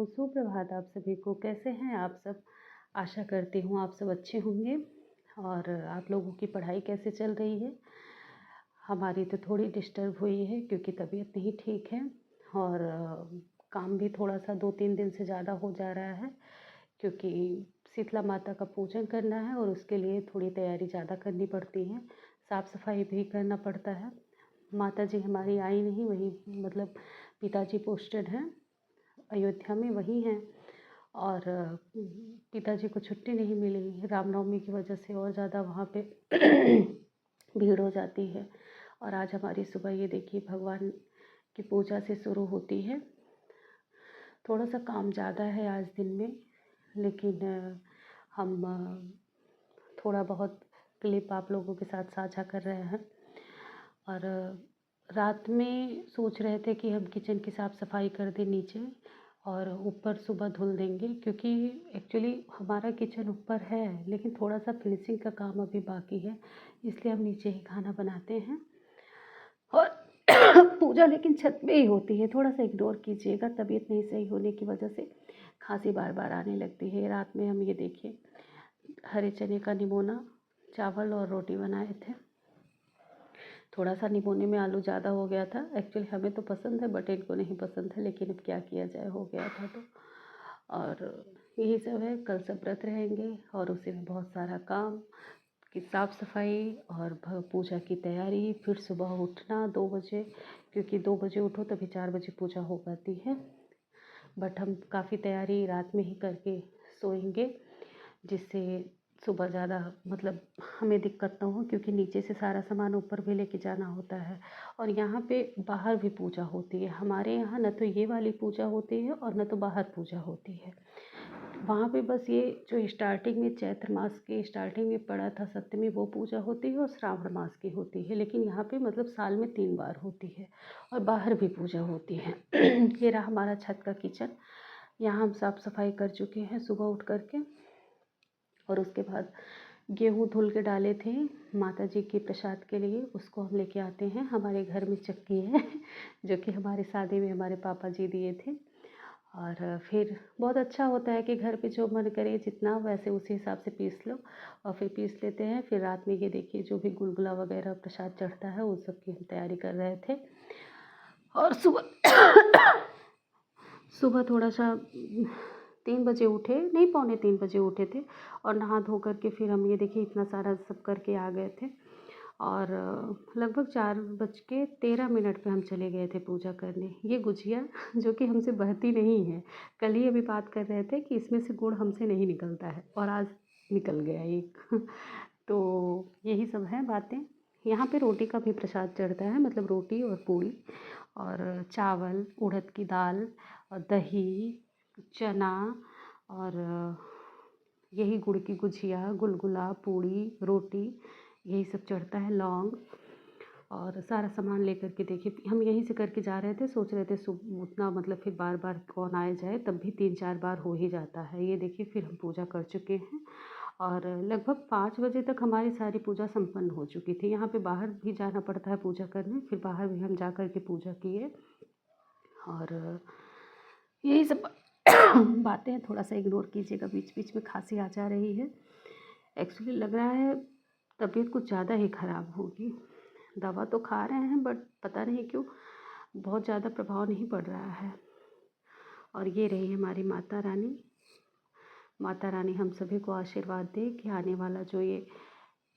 सुप्रभात आप सभी को। कैसे हैं आप सब? आशा करती हूँ आप सब अच्छे होंगे। और आप लोगों की पढ़ाई कैसे चल रही है? हमारी तो थोड़ी डिस्टर्ब हुई है क्योंकि तबीयत नहीं ठीक है। और काम भी थोड़ा-सा 2-3 दिन से ज़्यादा हो जा रहा है क्योंकि शीतला माता का पूजन करना है और उसके लिए थोड़ी तैयारी ज़्यादा करनी पड़ती है। साफ़-सफ़ाई भी करना पड़ता है। माताजी हमारी आई नहीं, वहीं मतलब पिताजी पोस्टेड हैं, अयोध्या में वही हैं। और पिताजी को छुट्टी नहीं मिली रामनवमी की वजह से, और ज़्यादा वहाँ पे भीड़ हो जाती है। और आज हमारी सुबह ये देखिए भगवान की पूजा से शुरू होती है। थोड़ा सा काम ज़्यादा है आज दिन में, लेकिन हम थोड़ा बहुत क्लिप आप लोगों के साथ साझा कर रहे हैं। और रात में सोच रहे थे कि हम किचन की साफ़ सफाई कर दें नीचे, और ऊपर सुबह धुल देंगे क्योंकि एक्चुअली हमारा किचन ऊपर है लेकिन थोड़ा सा फिनिशिंग का काम अभी बाकी है, इसलिए हम नीचे ही खाना बनाते हैं। और पूजा लेकिन छत में ही होती है, थोड़ा सा इग्नोर कीजिएगा, तबीयत नहीं सही होने की वजह से खांसी बार बार आने लगती है। रात में हम ये देखिए हरे चने का निमोना, चावल और रोटी बनाए थे। थोड़ा सा निमोने में आलू ज़्यादा हो गया था। एक्चुअली हमें तो पसंद है बट इनको नहीं पसंद है, लेकिन अब क्या किया जाए, हो गया था तो। और यही सब है। कल सब व्रत रहेंगे और उसी में बहुत सारा काम की साफ़ सफाई और पूजा की तैयारी। फिर सुबह उठना 2 बजे, क्योंकि 2 बजे उठो तभी 4 बजे पूजा हो पाती है। बट हम काफ़ी तैयारी रात में ही करके सोएंगे, जिससे सुबह ज़्यादा मतलब हमें दिक्कत ना हो, क्योंकि नीचे से सारा सामान ऊपर भी लेके जाना होता है। और यहाँ पे बाहर भी पूजा होती है। हमारे यहाँ न तो ये वाली पूजा होती है और न तो बाहर पूजा होती है। वहाँ पे बस ये जो स्टार्टिंग में चैत्र मास के स्टार्टिंग में पड़ा था सप्तमी, वो पूजा होती है और श्रावण मास की होती है। लेकिन यहाँ पे मतलब साल में 3 बार होती है और बाहर भी पूजा होती है। ये रहा हमारा छत का किचन। यहाँ हम साफ़ सफाई कर चुके हैं सुबह उठ करके। और उसके बाद गेहूँ धुल के डाले थे माता जी के प्रसाद के लिए, उसको हम लेके आते हैं। हमारे घर में चक्की है जो कि हमारी शादी में हमारे पापा जी दिए थे। और फिर बहुत अच्छा होता है कि घर पे जो मन करे जितना, वैसे उसी हिसाब से पीस लो और फिर पीस लेते हैं। फिर रात में ये देखिए जो भी गुलगुला वगैरह प्रसाद चढ़ता है उस सब की हम तैयारी कर रहे थे। और सुबह सुबह थोड़ा सा 3 बजे उठे, नहीं 2:45 बजे उठे थे। और नहा धो करके फिर हम ये देखिए इतना सारा सब करके आ गए थे। और लगभग 4:13 पे हम चले गए थे पूजा करने। ये गुजिया जो कि हमसे बहती नहीं है, कल ही अभी बात कर रहे थे कि इसमें से गुड़ हमसे नहीं निकलता है, और आज निकल गया एक तो यही सब है बातें। यहाँ पे रोटी का भी प्रसाद चढ़ता है, मतलब रोटी और पूड़ी और चावल, उड़द की दाल और दही, चना, और यही गुड़ की गुजिया, गुलगुला, पूड़ी, रोटी, यही सब चढ़ता है, लौंग। और सारा सामान लेकर के देखिए हम यहीं से करके जा रहे थे। सोच रहे थे उतना मतलब फिर बार बार कौन आए जाए, तब भी 3-4 बार हो ही जाता है। ये देखिए फिर हम पूजा कर चुके हैं और लगभग 5 बजे तक हमारी सारी पूजा संपन्न हो चुकी थी। यहाँ पे बाहर भी जाना पड़ता है पूजा करने, फिर बाहर भी हम जा कर के पूजा किए। और यही सब बातें थोड़ा सा इग्नोर कीजिएगा, बीच बीच में खांसी आ जा रही है। एक्चुअली लग रहा है तबीयत कुछ ज़्यादा ही ख़राब होगी। दवा तो खा रहे हैं बट पता नहीं क्यों बहुत ज़्यादा प्रभाव नहीं पड़ रहा है। और ये रही हमारी माता रानी। माता रानी हम सभी को आशीर्वाद दे कि आने वाला जो ये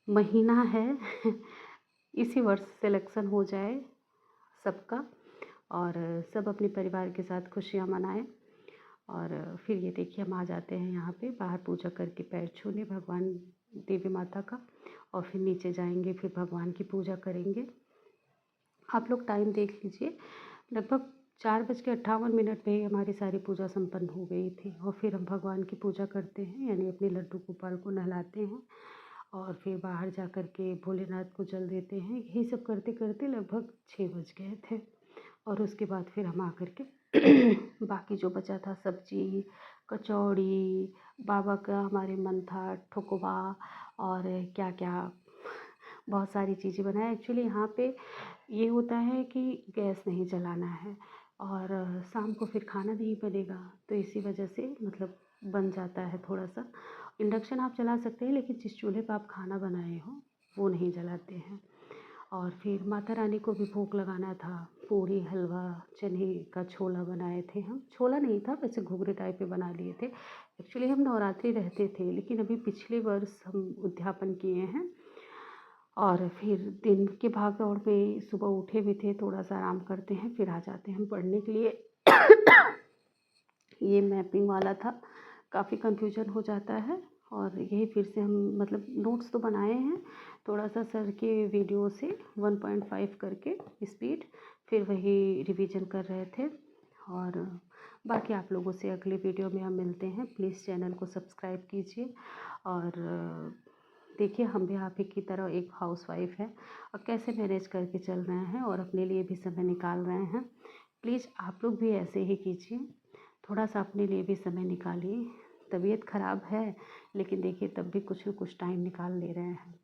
महीना है इसी वर्ष सिलेक्शन हो जाए सबका, और सब अपने परिवार के साथ खुशियाँ मनाएं। और फिर ये देखिए हम आ जाते हैं यहाँ पे बाहर पूजा करके पैर छूने भगवान देवी माता का, और फिर नीचे जाएंगे, फिर भगवान की पूजा करेंगे। आप लोग टाइम देख लीजिए, लगभग 4:58 पे ही हमारी सारी पूजा संपन्न हो गई थी। और फिर हम भगवान की पूजा करते हैं, यानी अपने लड्डू गोपाल को नहलाते हैं और फिर बाहर जा कर के भोलेनाथ को जल देते हैं। यही सब करते करते लगभग 6 बज गए थे। और उसके बाद फिर हम आकर के बाकी जो बचा था सब्जी, कचौड़ी, बाबा का हमारे मन था ठुकवा और क्या क्या बहुत सारी चीज़ें बनाए। एक्चुअली यहाँ पे ये होता है कि गैस नहीं जलाना है, और शाम को फिर खाना नहीं बनेगा, तो इसी वजह से मतलब बन जाता है थोड़ा सा। इंडक्शन आप जला सकते हैं, लेकिन जिस चूल्हे पर आप खाना बनाए हो वो नहीं जलाते हैं। और फिर माता रानी को भी भोग लगाना था। पूरी, हलवा, चने का छोला बनाए थे हम। छोला नहीं था, वैसे घुघरी टाइप में बना लिए थे। एक्चुअली हम नवरात्रि रहते थे, लेकिन अभी पिछले वर्ष हम उद्यापन किए हैं। और फिर दिन के भाग दौड़ में सुबह उठे भी थे, थोड़ा सा आराम करते हैं, फिर आ जाते हैं हम पढ़ने के लिए। ये मैपिंग वाला था, काफ़ी कंफ्यूजन हो जाता है। और यही फिर से हम मतलब नोट्स तो बनाए हैं, थोड़ा सा सर के वीडियो से 1.5 करके स्पीड, फिर वही रिवीजन कर रहे थे। और बाकी आप लोगों से अगले वीडियो में हम मिलते हैं। प्लीज़ चैनल को सब्सक्राइब कीजिए। और देखिए, हम भी आप ही की तरह एक हाउसवाइफ है और कैसे मैनेज करके चल रहे हैं और अपने लिए भी समय निकाल रहे हैं। प्लीज़ आप लोग भी ऐसे ही कीजिए, थोड़ा सा अपने लिए भी समय निकालिए। तबीयत ख़राब है, लेकिन देखिए तब भी कुछ न कुछ टाइम निकाल ले रहे हैं।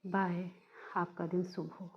बाय। आपका दिन शुभ हो।